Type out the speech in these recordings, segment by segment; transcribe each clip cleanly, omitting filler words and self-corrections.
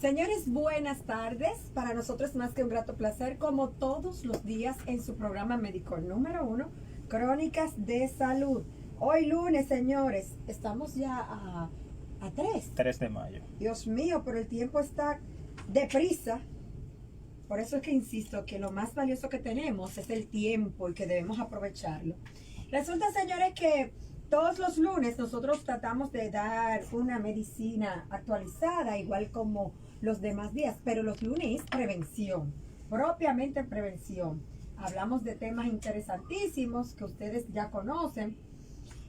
Señores, buenas tardes. Para nosotros es más que un grato placer, como todos los días, en su programa médico número 1, Crónicas de Salud. Hoy lunes, señores, estamos ya a 3 de mayo. Dios mío, pero el tiempo está deprisa. Por eso es que insisto que lo más valioso que tenemos es el tiempo y que debemos aprovecharlo. Resulta, señores, que todos los lunes nosotros tratamos de dar una medicina actualizada, igual como los demás días, pero los lunes es prevención, propiamente prevención. Hablamos de temas interesantísimos que ustedes ya conocen,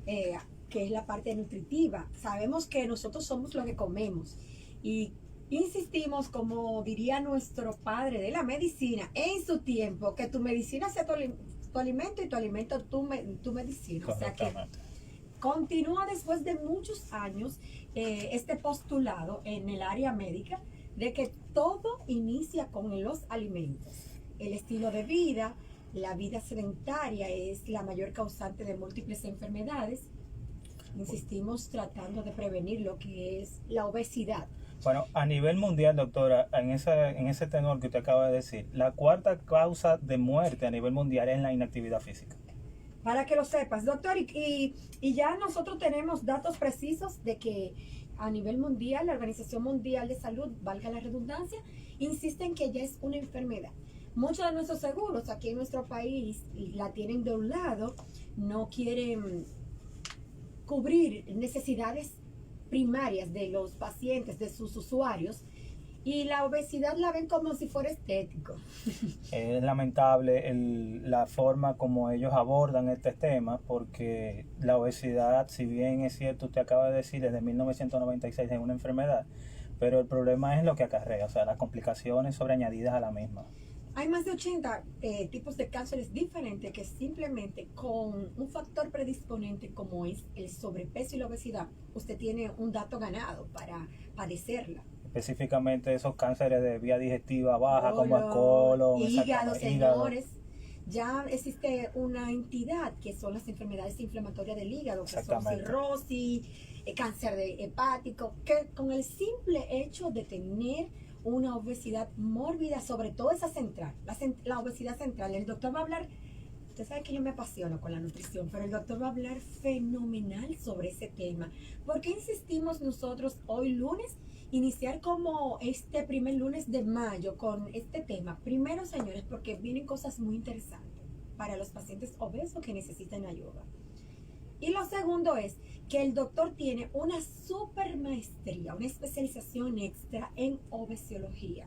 que es la parte nutritiva. Sabemos que nosotros somos lo que comemos y insistimos, como diría nuestro padre de la medicina en su tiempo, que tu medicina sea tu alimento y tu alimento tu medicina. O sea que continúa después de muchos años este postulado en el área médica de que todo inicia con los alimentos. El estilo de vida, la vida sedentaria es la mayor causante de múltiples enfermedades. Insistimos tratando de prevenir lo que es la obesidad. Bueno, a nivel mundial, doctora, en ese tenor que usted acaba de decir, la cuarta causa de muerte a nivel mundial es la inactividad física. Para que lo sepas, doctor, y ya nosotros tenemos datos precisos de que a nivel mundial, la Organización Mundial de Salud, valga la redundancia, insiste en que ya es una enfermedad. Muchos de nuestros seguros aquí en nuestro país la tienen de un lado, no quieren cubrir necesidades primarias de los pacientes, de sus usuarios, y la obesidad la ven como si fuera estético. Es lamentable la forma como ellos abordan este tema, porque la obesidad, si bien es cierto, usted acaba de decir, desde 1996 es una enfermedad, pero el problema es lo que acarrea, o sea, las complicaciones sobreañadidas a la misma. Hay más de 80 tipos de cánceres diferentes que simplemente con un factor predisponente como es el sobrepeso y la obesidad, usted tiene un dato ganado para padecerla. Específicamente esos cánceres de vía digestiva baja, como el colon, hígado, señores. Ya existe una entidad que son las enfermedades inflamatorias del hígado, que son cirrosis, cáncer hepático, que con el simple hecho de tener una obesidad mórbida, sobre todo esa central, la obesidad central, el doctor va a hablar, usted sabe que yo me apasiono con la nutrición, pero el doctor va a hablar fenomenal sobre ese tema. ¿Por qué insistimos nosotros hoy lunes iniciar como este primer lunes de mayo con este tema? Primero, señores, porque vienen cosas muy interesantes para los pacientes obesos que necesitan ayuda. Y lo segundo es que el doctor tiene una super maestría, una especialización extra en obesiología.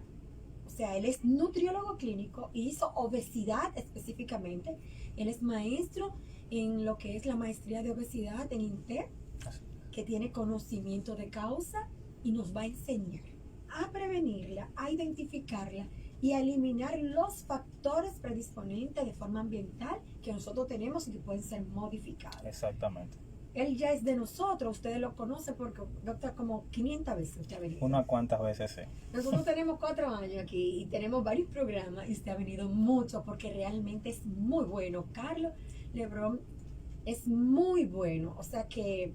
O sea, él es nutriólogo clínico y hizo obesidad específicamente. Él es maestro en lo que es la maestría de obesidad en INTEP, que tiene conocimiento de causa y nos va a enseñar a prevenirla, a identificarla y a eliminar los factores predisponentes de forma ambiental que nosotros tenemos y que pueden ser modificados. Exactamente. Él ya es de nosotros, ustedes lo conocen porque, doctor, como 500 veces usted ha venido. Unas cuantas veces, sí. Nosotros tenemos 4 años aquí y tenemos varios programas y usted ha venido mucho porque realmente es muy bueno. Carlos Lebrón es muy bueno, o sea que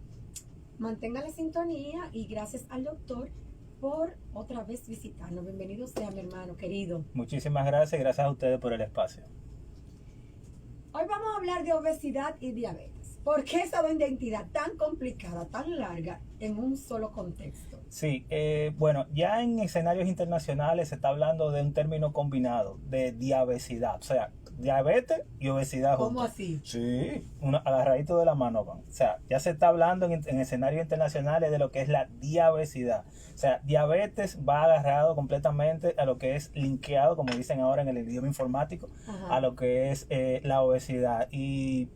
mantenga la sintonía y gracias al doctor por otra vez visitarnos. Bienvenido sea, mi hermano querido. Muchísimas gracias y gracias a ustedes por el espacio. Hoy vamos a hablar de obesidad y diabetes. ¿Por qué esa identidad tan complicada, tan larga, en un solo contexto? Sí, bueno, ya en escenarios internacionales se está hablando de un término combinado, de diabesidad, o sea, diabetes y obesidad juntos. ¿Cómo así? Sí, agarradito de la mano van. O sea, ya se está hablando en escenarios internacionales de lo que es la diabesidad. O sea, diabetes va agarrado completamente a lo que es linkeado, como dicen ahora en el idioma informático, a lo que es la obesidad. Y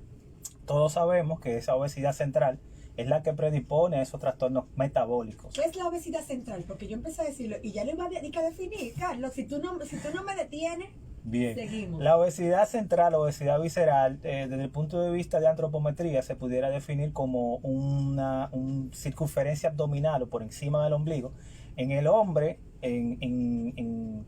todos sabemos que esa obesidad central es la que predispone a esos trastornos metabólicos. ¿Qué es la obesidad central? Porque yo empecé a decirlo y ya le voy a definir, Carlos, si tú no me detienes. Bien, seguimos. La obesidad central, obesidad visceral, desde el punto de vista de antropometría, se pudiera definir como una circunferencia abdominal o por encima del ombligo. En el hombre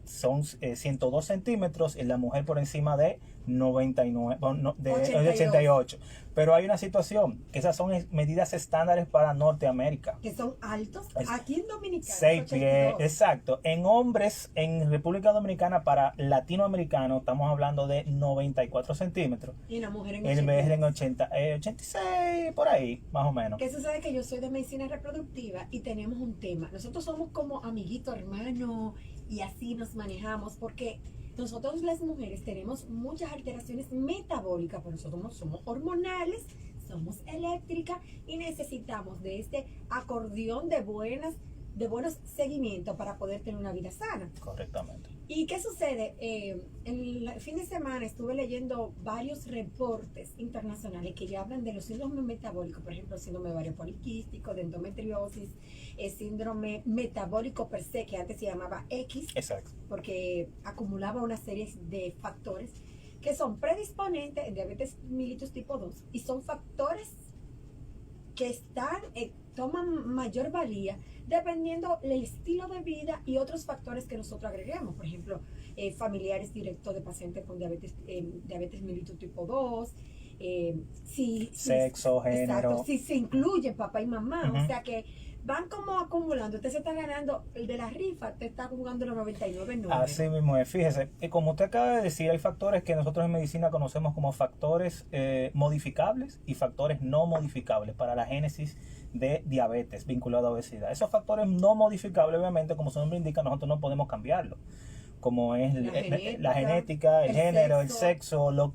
son 102 centímetros, en la mujer por encima de 99, de 82. 88. Pero hay una situación, que esas son medidas estándares para Norteamérica. Que son altos. Aquí en Dominicana. 6 pies, 82. exacto. En hombres, en República Dominicana, para latinoamericanos, estamos hablando de 94 centímetros. Y una mujer en El 82. mujer en 86, por ahí, más o menos. Que sucede que yo soy de medicina reproductiva y tenemos un tema. Nosotros somos como amiguito, hermano, y así nos manejamos porque nosotros las mujeres tenemos muchas alteraciones metabólicas, pero nosotros somos hormonales, somos eléctricas y necesitamos de este acordeón de buenos seguimientos para poder tener una vida sana. Correctamente. ¿Y qué sucede? El fin de semana estuve leyendo varios reportes internacionales que ya hablan de los síndromes metabólicos, por ejemplo, síndrome ovario poliquístico, de endometriosis, síndrome metabólico per se, que antes se llamaba X, Exacto. porque acumulaba una serie de factores que son predisponentes en diabetes mellitus tipo 2 y son factores que toman mayor valía dependiendo del estilo de vida y otros factores que nosotros agreguemos. Por ejemplo, familiares directos de pacientes con diabetes mellitus tipo 2, Sexo, género. Exacto, si se incluye papá y mamá, Ujú. o sea que van como acumulando. Usted se está ganando el de la rifa, te está jugando los 99.9. Así mismo es. Fíjese, y como usted acaba de decir, hay factores que nosotros en medicina conocemos como factores modificables y factores no modificables para la génesis de diabetes vinculado a obesidad. Esos factores no modificables, obviamente, como su nombre indica, nosotros no podemos cambiarlo, como es la genética, el género, el sexo, los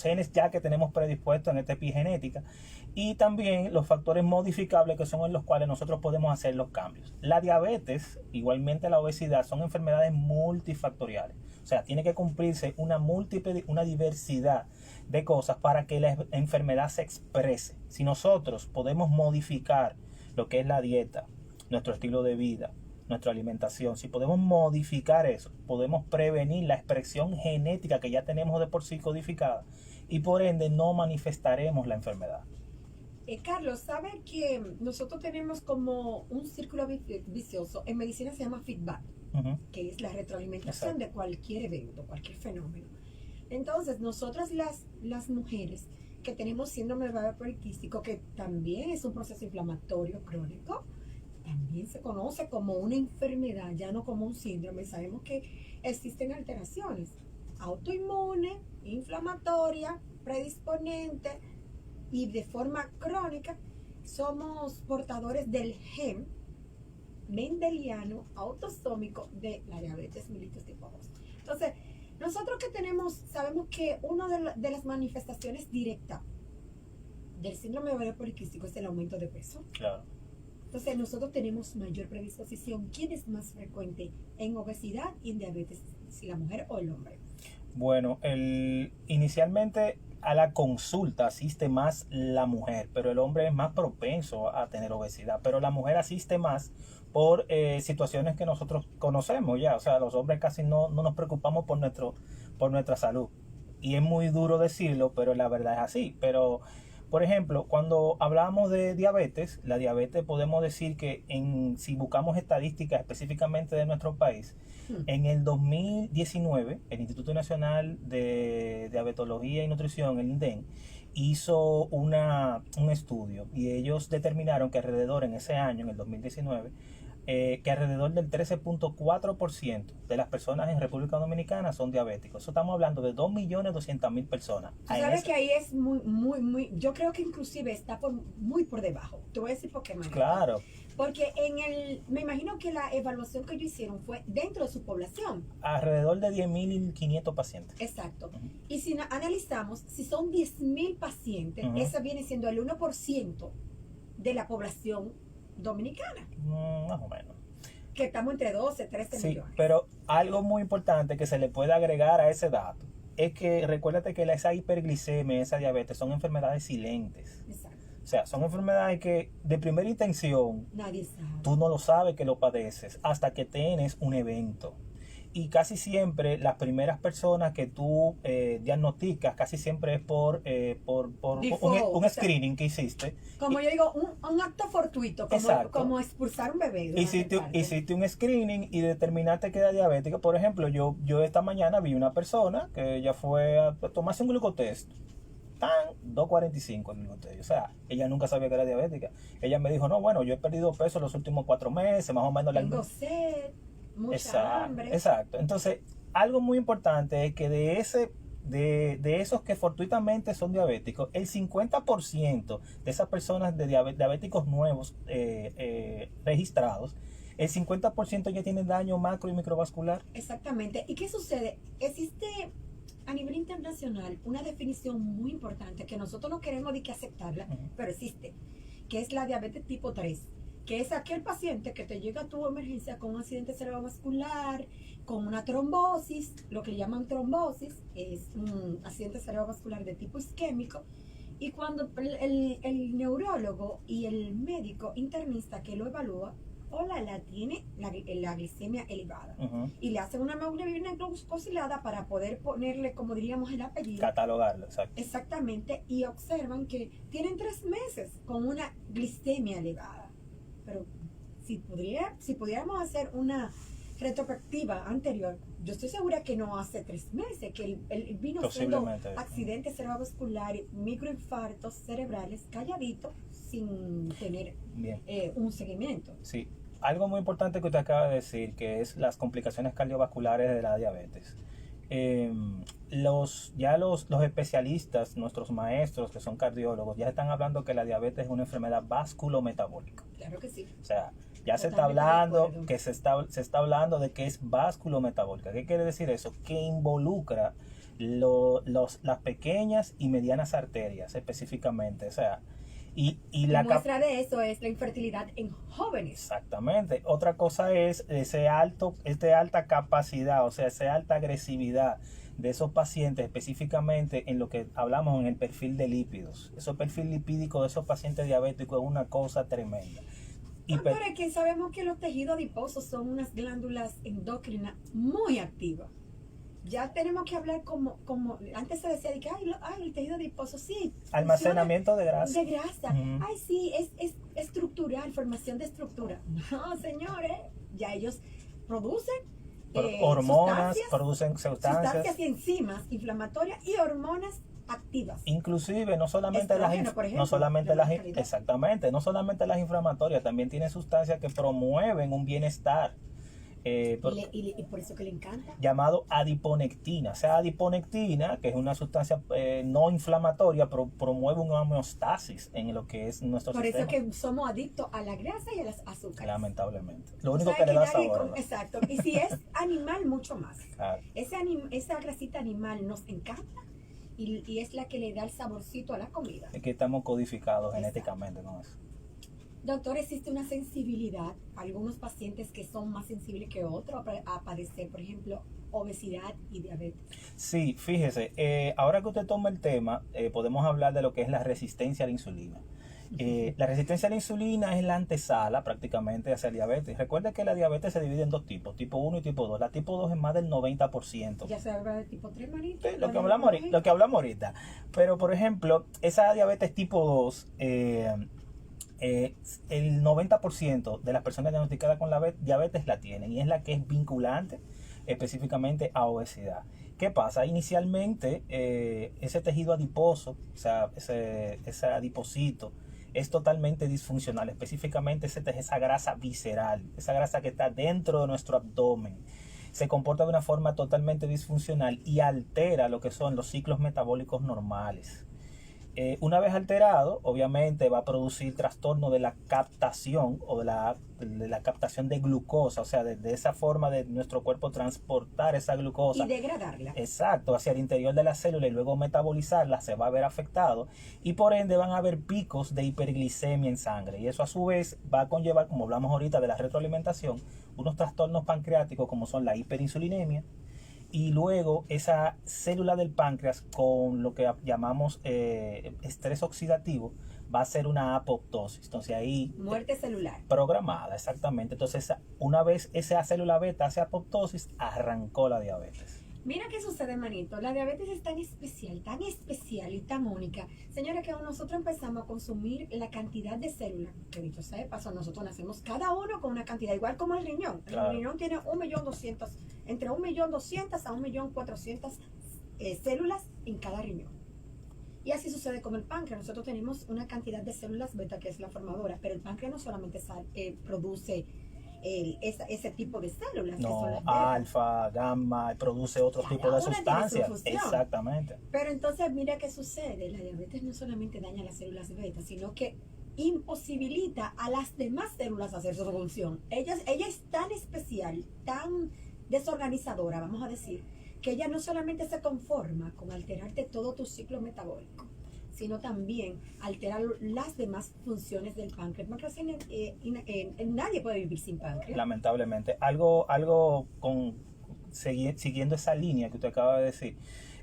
genes ya que tenemos predispuestos en esta epigenética, y también los factores modificables, que son en los cuales nosotros podemos hacer los cambios. La diabetes, igualmente la obesidad, son enfermedades multifactoriales. O sea, tiene que cumplirse una diversidad de cosas para que la enfermedad se exprese. Si nosotros podemos modificar lo que es la dieta, nuestro estilo de vida, nuestra alimentación, si podemos modificar eso, podemos prevenir la expresión genética que ya tenemos de por sí codificada y por ende no manifestaremos la enfermedad. Carlos, ¿sabe que nosotros tenemos como un círculo vicioso? En medicina se llama feedback, que es la retroalimentación Exacto. de cualquier evento, cualquier fenómeno. Entonces, nosotras las mujeres que tenemos síndrome de ovario poliquístico, que también es un proceso inflamatorio crónico, también se conoce como una enfermedad, ya no como un síndrome. Sabemos que existen alteraciones autoinmunes, inflamatorias, predisponentes, y de forma crónica somos portadores del gen mendeliano autosómico de la diabetes mellitus tipo 2. Entonces, nosotros que sabemos que una de las manifestaciones directas del síndrome de ovario poliquístico es el aumento de peso. Claro. Entonces, nosotros tenemos mayor predisposición. ¿Quién es más frecuente en obesidad y en diabetes? ¿Si la mujer o el hombre? Bueno, inicialmente a la consulta asiste más la mujer, pero el hombre es más propenso a tener obesidad, pero la mujer asiste más por situaciones que nosotros conocemos ya. O sea, los hombres casi no nos preocupamos por nuestra salud, y es muy duro decirlo, pero la verdad es así. Pero por ejemplo, cuando hablamos de diabetes, la diabetes podemos decir que si buscamos estadísticas específicamente de nuestro país, en el 2019, el Instituto Nacional de Diabetología y Nutrición, el INDEN, hizo un estudio, y ellos determinaron que alrededor en ese año, en el 2019, que alrededor del 13.4% de las personas en República Dominicana son diabéticos. Eso estamos hablando de 2.200.000 personas. Tú sabes que ahí es muy, yo creo que inclusive está muy por debajo. Te voy a decir por qué, María. Claro. Porque me imagino que la evaluación que ellos hicieron fue dentro de su población. Alrededor de 10.500 pacientes. Exacto. Y si analizamos, si son 10.000 pacientes, ese viene siendo el 1% de la población dominicana. Más o menos. Que estamos entre 12, 13 millones. Pero algo muy importante que se le puede agregar a ese dato es que recuérdate que esa hiperglicemia, esa diabetes, son enfermedades silentes. Exacto. O sea, son enfermedades que de primera intención nadie sabe. Tú no lo sabes que lo padeces hasta que tienes un evento. y casi siempre las primeras personas que tú diagnosticas, casi siempre es por un screening que hiciste. Como yo digo, un acto fortuito, como expulsar un bebé. Hiciste un screening y determinaste que era diabética. Por ejemplo, yo esta mañana vi una persona que ella fue a tomarse un glucotest. 2.45 el glucotest. O sea, ella nunca sabía que era diabética. Ella me dijo, no, bueno, yo he perdido peso los últimos 4 meses, más o menos. Tengo sed, mucha hambre. Exacto. Entonces, algo muy importante es que de esos que fortuitamente son diabéticos, el 50% de esas personas de diabéticos nuevos registrados, el 50% ya tienen daño macro y microvascular. Exactamente. ¿Y qué sucede? Existe a nivel internacional una definición muy importante que nosotros no queremos de que aceptarla, pero existe, que es la diabetes tipo 3, que es aquel paciente que te llega a tu emergencia con un accidente cerebrovascular, con una trombosis, lo que llaman trombosis, es un accidente cerebrovascular de tipo isquémico, y cuando el neurólogo y el médico internista que lo evalúa, tiene la glicemia elevada, y le hacen una hemoglobina glucosilada para poder ponerle, como diríamos, el apellido, catalogarlo, exacto. Exactamente, y observan que tienen 3 meses con una glicemia elevada. Pero si pudiéramos hacer una retrospectiva anterior, yo estoy segura que no hace 3 meses, que él vino siendo accidentes cerebrovasculares, microinfartos cerebrales, calladito, sin tener un seguimiento. Sí, algo muy importante que usted acaba de decir, que es las complicaciones cardiovasculares de la diabetes. Los especialistas, nuestros maestros que son cardiólogos, ya están hablando que la diabetes es una enfermedad vasculometabólica. Claro que sí. O sea, ya se está hablando que se está hablando de que es vasculometabólica. ¿Qué quiere decir eso? Que involucra las pequeñas y medianas arterias específicamente. O sea, y la muestra de eso es la infertilidad en jóvenes. Exactamente. Otra cosa es esta alta capacidad, o sea, esa alta agresividad de esos pacientes, específicamente en lo que hablamos en el perfil de lípidos. Ese perfil lipídico de esos pacientes diabéticos es una cosa tremenda. Doctora, que sabemos que los tejidos adiposos son unas glándulas endocrinas muy activas. Ya tenemos que hablar como antes se decía de que el tejido adiposo sí. Almacenamiento de grasa. De grasa. Ay, sí, es estructural, formación de estructura. No, señores, ya ellos producen hormonas, producen sustancias y enzimas inflamatorias y hormonas activas. Inclusive no solamente las inflamatorias, también tienen sustancias que promueven un bienestar. Y por eso que le encanta. Llamado adiponectina. O sea, adiponectina, que es una sustancia no inflamatoria, pero promueve una homeostasis en lo que es nuestro sistema. Por eso que somos adictos a la grasa y a las azúcares. Lamentablemente. Lo único que le da sabor. Exacto. Y si es animal, mucho más. Claro. Esa grasita animal nos encanta y es la que le da el saborcito a la comida. Es que estamos codificados genéticamente con eso. Doctor, ¿existe una sensibilidad? Algunos pacientes que son más sensibles que otros a padecer, por ejemplo, obesidad y diabetes. Sí, fíjese, ahora que usted toma el tema, podemos hablar de lo que es la resistencia a la insulina. La resistencia a la insulina es la antesala prácticamente hacia el diabetes. Recuerde que la diabetes se divide en 2 tipos, tipo 1 y tipo 2. La tipo 2 es más del 90%. Ya se habla de tipo 3, manito. Sí, lo que hablamos ahorita. Pero, por ejemplo, esa diabetes tipo 2... el 90% de las personas diagnosticadas con la diabetes la tienen, y es la que es vinculante específicamente a obesidad. ¿Qué pasa? Inicialmente ese tejido adiposo, o sea, ese adipocito, es totalmente disfuncional, específicamente esa grasa visceral, esa grasa que está dentro de nuestro abdomen. Se comporta de una forma totalmente disfuncional y altera lo que son los ciclos metabólicos normales. Una vez alterado, obviamente va a producir trastorno de la captación o de la captación de glucosa, o sea, de esa forma de nuestro cuerpo transportar esa glucosa. Y degradarla. Exacto, hacia el interior de la célula y luego metabolizarla, se va a ver afectado y por ende van a haber picos de hiperglicemia en sangre. Y eso a su vez va a conllevar, como hablamos ahorita de la retroalimentación, unos trastornos pancreáticos como son la hiperinsulinemia y luego esa célula del páncreas con lo que llamamos estrés oxidativo va a ser una apoptosis. Entonces ahí... Muerte celular. Programada, exactamente. Entonces una vez esa célula beta hace apoptosis, arrancó la diabetes. Mira qué sucede, manito. La diabetes es tan especial y tan única. Señora, que nosotros empezamos a consumir la cantidad de células, que dicho sea de paso, nosotros nacemos cada uno con una cantidad, igual como el riñón. Claro. El riñón tiene 1.200.000, entre 1.200.000 a 1.400.000 células en cada riñón. Y así sucede con el páncreas. Nosotros tenemos una cantidad de células beta, que es la formadora, pero el páncreas no solamente produce ese tipo de células, no, que son las beta. alfa, gamma, produce otro tipo de sustancias. Exactamente. Pero entonces mira qué sucede. La diabetes no solamente daña las células beta, sino que imposibilita a las demás células hacer su función. Ella es tan especial, tan desorganizadora, vamos a decir, que ella no solamente se conforma con alterarte todo tu ciclo metabólico, sino también alterar las demás funciones del páncreas. Nadie puede vivir sin páncreas. Lamentablemente. Siguiendo esa línea que usted acaba de decir,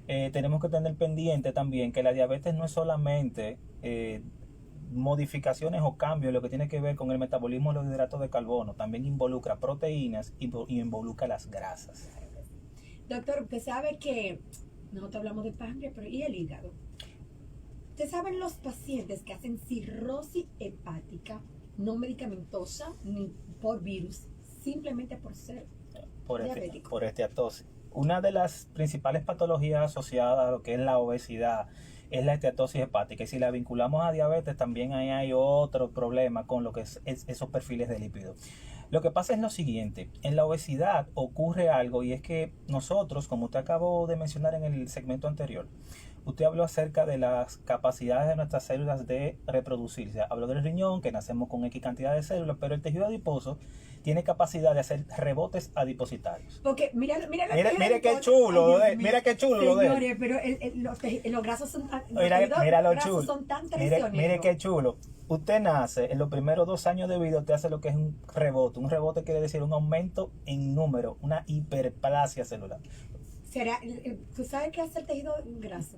tenemos que tener pendiente también que la diabetes no es solamente modificaciones o cambios en lo que tiene que ver con el metabolismo de los hidratos de carbono, también involucra proteínas y involucra las grasas. Doctor, usted sabe que nosotros hablamos de páncreas, pero ¿y el hígado? Ustedes saben los pacientes que hacen cirrosis hepática no medicamentosa ni por virus, simplemente por ser diabético. Por esteatosis. Una de las principales patologías asociadas a lo que es la obesidad es la esteatosis hepática. Y si la vinculamos a diabetes, también ahí hay otro problema con lo que es esos perfiles de lípidos. Lo que pasa es lo siguiente, en la obesidad ocurre algo y es que nosotros, como usted acabó de mencionar en el segmento anterior, usted habló acerca de las capacidades de nuestras células de reproducirse. Habló del riñón, que nacemos con X cantidad de células, pero el tejido adiposo tiene capacidad de hacer rebotes adipositarios. Porque mira qué chulo, mira qué chulo lo de. Señores, pero los grasa son tan, mira lo chulo. Son tan traicioneros. Mire qué chulo. Usted nace, en los primeros 2 años de vida, usted hace lo que es un rebote. Un rebote quiere decir un aumento en número, una hiperplasia celular. ¿Tú sabes qué hace el tejido graso?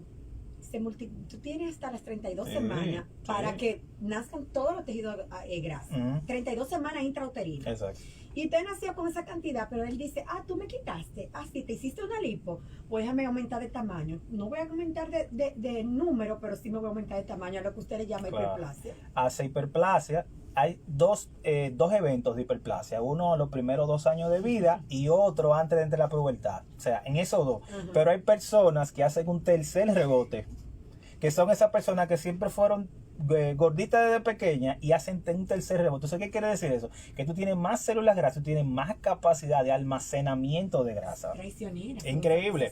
Tú tienes hasta las 32 semanas para que nazcan todos los tejidos grasos. 32 semanas intrauterinas. Exacto. Y usted nació con esa cantidad, pero él dice, tú me quitaste, sí, te hiciste una lipo, pues déjame aumentar de tamaño. No voy a aumentar de número, pero sí me voy a aumentar de tamaño, a lo que usted le llama hiperplasia. Hace hiperplasia. Hay dos eventos de hiperplasia, uno a los primeros 2 años de vida y otro antes de entrar a la pubertad, o sea, en esos dos. Pero hay personas que hacen un tercer rebote, que son esas personas que siempre fueron gorditas desde pequeña y hacen un tercer rebote. Entonces, ¿qué quiere decir eso? Que tú tienes más células grasas, tú tienes más capacidad de almacenamiento de grasa. Traicionera. Increíble.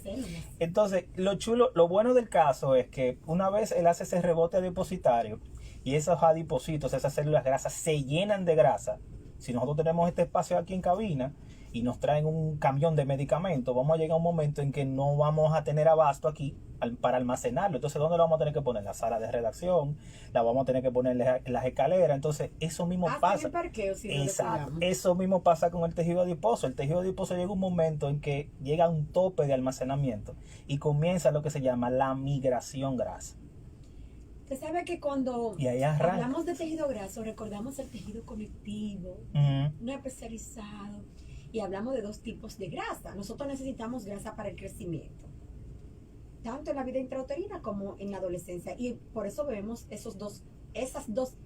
Entonces, lo bueno del caso es que una vez él hace ese rebote adipositario, y esos adipositos, esas células grasas se llenan de grasa. Si nosotros tenemos este espacio aquí en cabina y nos traen un camión de medicamentos, vamos a llegar a un momento en que no vamos a tener abasto aquí para almacenarlo. Entonces, ¿dónde lo vamos a tener que poner? En la sala de redacción, la vamos a tener que poner en las escaleras. Entonces, eso mismo pasa. Exacto. Eso mismo pasa con el tejido adiposo. El tejido adiposo llega un momento en que llega a un tope de almacenamiento y comienza lo que se llama la migración grasa. Usted sabe que cuando hablamos de tejido graso, recordamos el tejido conectivo, no especializado, y hablamos de 2 tipos de grasa. Nosotros necesitamos grasa para el crecimiento, tanto en la vida intrauterina como en la adolescencia, y por eso vemos esas dos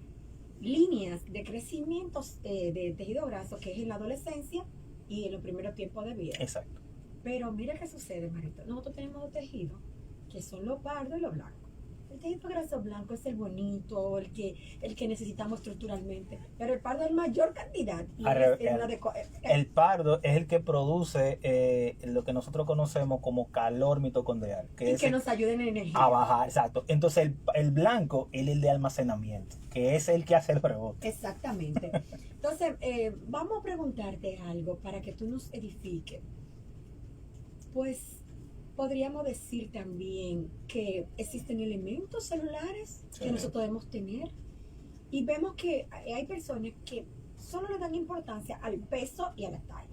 líneas de crecimiento de tejido graso, que es en la adolescencia y en los primeros tiempos de vida. Exacto. Pero mira qué sucede, Marito. Nosotros tenemos 2 tejidos, que son lo pardo y lo blanco. El tejido graso blanco es el bonito, el que necesitamos estructuralmente, pero el pardo es mayor cantidad. El pardo es el que produce lo que nosotros conocemos como calor mitocondrial. Que nos ayuda en energía. A bajar, exacto. Entonces el blanco es el de almacenamiento, que es el que hace el rebote. Exactamente. Entonces, vamos a preguntarte algo para que tú nos edifiques. Pues, podríamos decir también que existen elementos celulares que nosotros podemos tener, y vemos que hay personas que solo le dan importancia al peso y a la talla.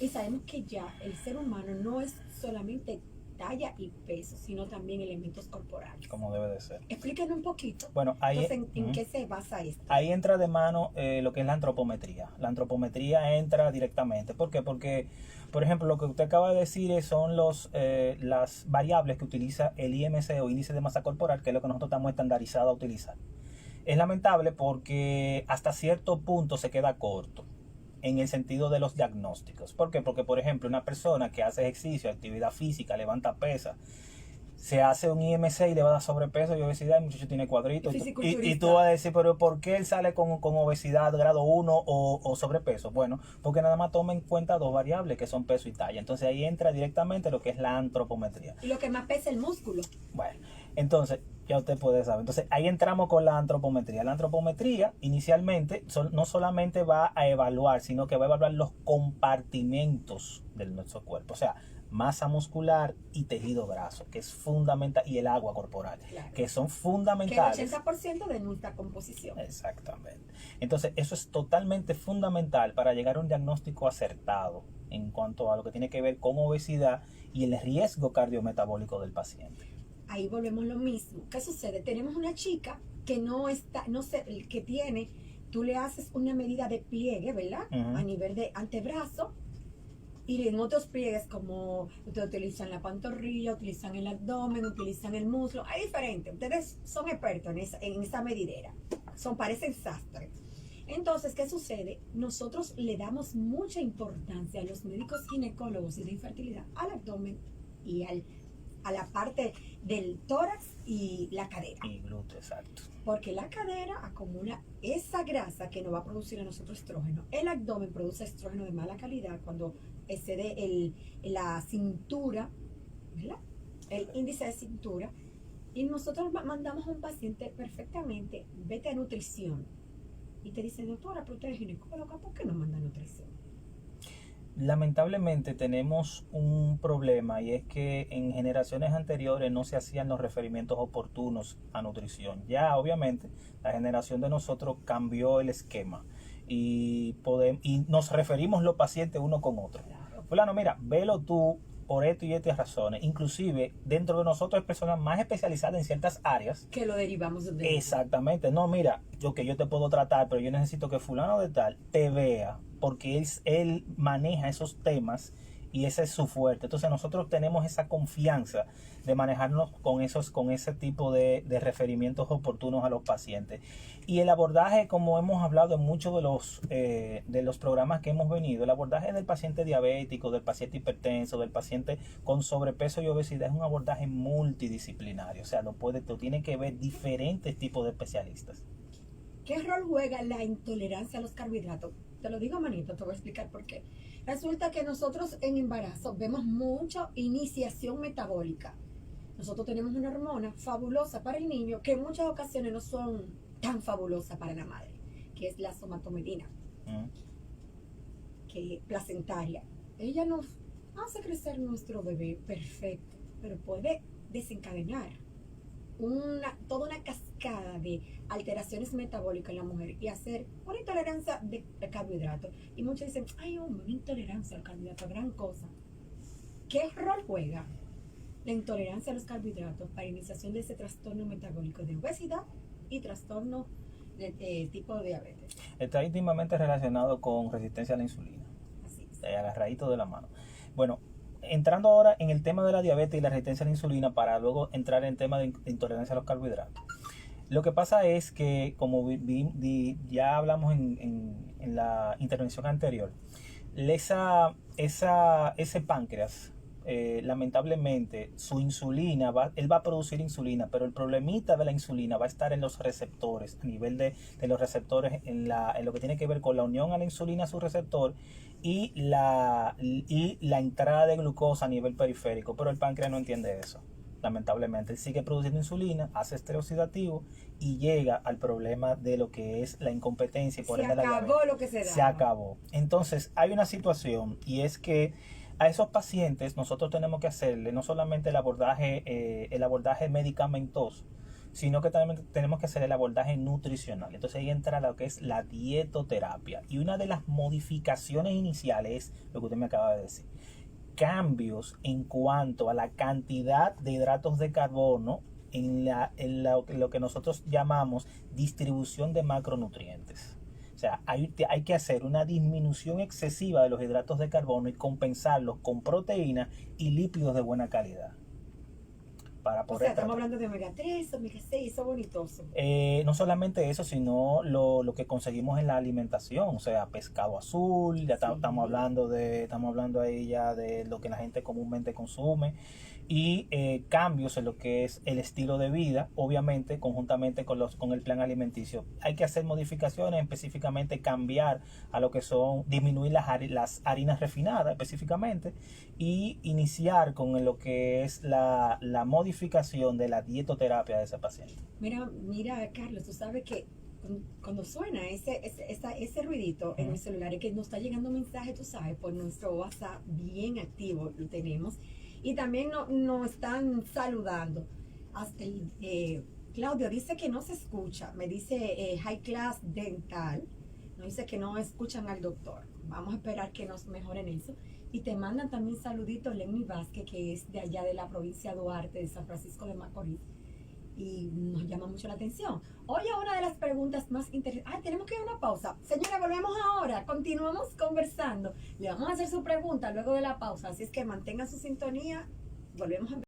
Y sabemos que ya el ser humano no es solamente talla y peso, sino también elementos corporales. Como debe de ser. Explíquenos un poquito. Bueno, ahí, entonces, ¿en qué se basa esto? Ahí entra de mano lo que es la antropometría. La antropometría entra directamente. ¿Por qué? Porque, por ejemplo, lo que usted acaba de decir son las variables que utiliza el IMC o índice de masa corporal, que es lo que nosotros estamos estandarizados a utilizar. Es lamentable porque hasta cierto punto se queda corto en el sentido de los diagnósticos. ¿Por qué? Porque, por ejemplo, una persona que hace ejercicio, actividad física, levanta pesas, se hace un IMC y le va a dar sobrepeso y obesidad, el muchacho tiene cuadritos. Y tú vas a decir, pero ¿por qué él sale con obesidad grado 1 o sobrepeso? Bueno, porque nada más toma en cuenta dos variables que son peso y talla. Entonces ahí entra directamente lo que es la antropometría. Y lo que más pesa el músculo. Bueno, entonces ya usted puede saber. Entonces ahí entramos con la antropometría. La antropometría inicialmente no solamente va a evaluar, sino que va a evaluar los compartimentos de nuestro cuerpo. O sea, masa muscular y tejido graso, que es fundamental, y el agua corporal, claro, que son fundamentales. Que el 80% de nuestra composición. Exactamente. Entonces, eso es totalmente fundamental para llegar a un diagnóstico acertado en cuanto a lo que tiene que ver con obesidad y el riesgo cardiometabólico del paciente. Ahí volvemos lo mismo. ¿Qué sucede? Tenemos una chica que que tiene, tú le haces una medida de pliegue, ¿verdad? A nivel de antebrazo. Y en otros pliegues, como ustedes utilizan la pantorrilla, utilizan el abdomen, utilizan el muslo, hay diferentes. Ustedes son expertos en esa medidera. Parecen sastres. Entonces, ¿qué sucede? Nosotros le damos mucha importancia a los médicos ginecólogos y de infertilidad al abdomen y a la parte del tórax y la cadera. Y glúteo, exacto. Porque la cadera acumula esa grasa que no va a producir a nosotros estrógeno. El abdomen produce estrógeno de mala calidad cuando excede la cintura, ¿verdad? El índice de cintura. Y nosotros mandamos a un paciente perfectamente, vete a nutrición. Y te dice, doctora, pero usted es ginecóloga, ¿por qué no manda a nutrición? Lamentablemente tenemos un problema, y es que en generaciones anteriores no se hacían los referimientos oportunos a nutrición. Ya obviamente la generación de nosotros cambió el esquema y nos referimos los pacientes uno con otro. Fulano, mira, velo tú por esto y estas razones. Inclusive dentro de nosotros hay personas más especializadas en ciertas áreas que lo derivamos de exactamente. No, mira, yo te puedo tratar, pero yo necesito que fulano de tal te vea, porque él maneja esos temas y ese es su fuerte. Entonces nosotros tenemos esa confianza de manejarnos con ese tipo de referimientos oportunos a los pacientes. Y el abordaje, como hemos hablado en muchos de los programas que hemos venido, el abordaje del paciente diabético, del paciente hipertenso, del paciente con sobrepeso y obesidad es un abordaje multidisciplinario. O sea, tiene que ver diferentes tipos de especialistas. ¿Qué rol juega la intolerancia a los carbohidratos? Te lo digo, manito, te voy a explicar por qué. Resulta que nosotros en embarazo vemos mucha iniciación metabólica. Nosotros tenemos una hormona fabulosa para el niño que en muchas ocasiones no son tan fabulosas para la madre, que es la somatomedina, que es placentaria. Ella nos hace crecer nuestro bebé perfecto, pero puede desencadenar toda una cascada de alteraciones metabólicas en la mujer y hacer una intolerancia de carbohidratos. Y muchos dicen, ay hombre, una intolerancia al carbohidrato, gran cosa. ¿Qué rol juega la intolerancia a los carbohidratos para iniciación de ese trastorno metabólico de obesidad y trastorno de tipo de diabetes? Está íntimamente relacionado con resistencia a la insulina. Así es. Agarradito de la mano. Bueno, entrando ahora en el tema de la diabetes y la resistencia a la insulina, para luego entrar en el tema de intolerancia a los carbohidratos. Lo que pasa es que, como ya hablamos en la intervención anterior, ese páncreas, lamentablemente, su insulina, él va a producir insulina, pero el problemita de la insulina va a estar en los receptores, a nivel de los receptores, en lo que tiene que ver con la unión a la insulina a su receptor y la entrada de glucosa a nivel periférico, pero el páncreas no entiende eso. Lamentablemente, él sigue produciendo insulina, hace estrés oxidativo y llega al problema de lo que es la incompetencia. Se acabó lo que se da. Se acabó. Entonces, hay una situación, y es que a esos pacientes nosotros tenemos que hacerle no solamente el abordaje medicamentoso, sino que también tenemos que hacer el abordaje nutricional. Entonces ahí entra lo que es la dietoterapia. Y una de las modificaciones iniciales es lo que usted me acaba de decir. Cambios en cuanto a la cantidad de hidratos de carbono en lo que nosotros llamamos distribución de macronutrientes. O sea, hay que hacer una disminución excesiva de los hidratos de carbono y compensarlos con proteínas y lípidos de buena calidad. Para poder estamos hablando de omega 3, omega 6, eso bonitoso. No solamente eso, sino lo que conseguimos en la alimentación, o sea, pescado azul, ya estamos hablando ahí ya de lo que la gente comúnmente consume, y cambios en lo que es el estilo de vida, obviamente conjuntamente con el plan alimenticio. Hay que hacer modificaciones, específicamente cambiar a lo que son, disminuir las harinas refinadas específicamente, y iniciar con lo que es la modificación de la dietoterapia de ese paciente. Mira, Carlos, tú sabes que cuando suena ese ruidito en el celular, es que nos está llegando un mensaje, tú sabes, por nuestro WhatsApp bien activo, lo tenemos. Y también nos están saludando. Hasta Claudio dice que no se escucha. Me dice High Class Dental. Nos dice que no escuchan al doctor. Vamos a esperar que nos mejoren eso. Y te mandan también saluditos Lenny Vázquez, que es de allá de la provincia de Duarte, de San Francisco de Macorís. Y nos llama mucho la atención. Hoy una de las preguntas más interesantes. Tenemos que ir a una pausa. Señora, volvemos ahora. Continuamos conversando. Le vamos a hacer su pregunta luego de la pausa. Así es que mantengan su sintonía. Volvemos a